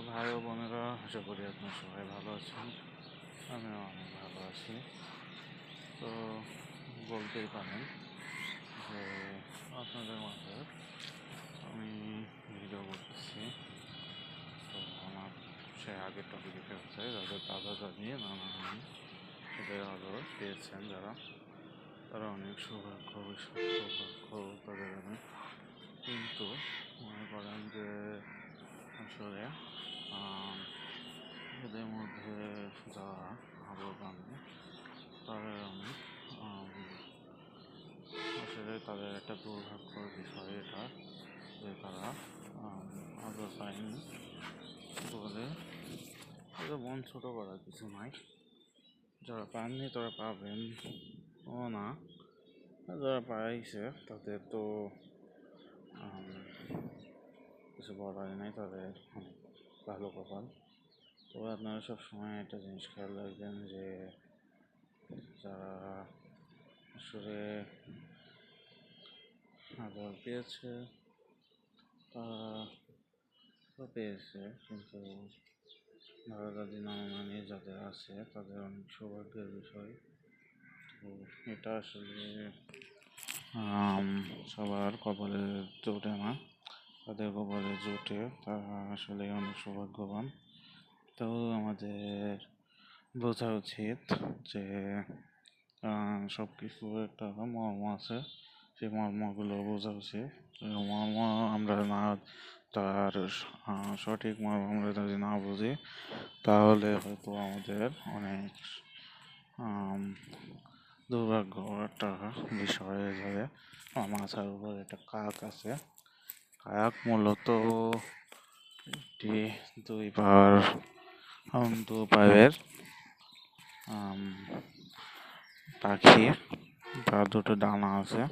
ভাই ও বোনেরা, আশা করি আপনার সবাই ভালো আছেন। আমিও অনেক ভালো আছি। তো বলতেই পারেন যে আপনাদের মাঝে আমি ভিডিও করতেছি। তো আমার সে আগের টপিকে ফেরত চাই, যাদের দাদা দাদি নানা নানি এদের আদর পেয়েছেন যারা, তারা অনেক সৌভাগ্য তাদের অনেক। কিন্তু মনে করেন যে আসলে এদের মধ্যে যারা আদর পাননি তাদের অনেক আসলে তাদের একটা দুর্ভাগ্যের বিষয় এটা, যে তারা আদর পায়নি বলে তাদের মন ছোট করার কিছু নাই। যারা পাননি তারা পাবেন ও না, যারা পাইছে তাদের তো কিছু বলার নাই, তাদের অনেক ভালো কপাল। তো আপনারা সবসময় একটা জিনিস খেয়াল রাখবেন যে যারা আসলে আদর পেয়েছে তারা পেয়েছে, কিন্তু দাদা দাদি নানা নানি যাদের আছে তাদের অনেক সৌভাগ্যের বিষয়। তো এটা আসলে সবার কপালে জোটে না, তাদের কপালে জোটে তারা আসলে অনেক সৌভাগ্যবান। তো আমাদের বোঝা উচিত যে সব কিছু একটা মর্ম আছে, সেই মর্মগুলো বোঝা উচিত। মর্ম আমরা না, তার সঠিক মর্ম আমরা যদি না বুঝি তাহলে হয়তো আমাদের অনেক দুর্ভাগ্য একটা বিষয় হয়ে যাবে। আমার মাথার উপর একটা কাক আছে। কাক মূলত একটি দু পায়ের পাখি, তার দুটো ডানা আছে।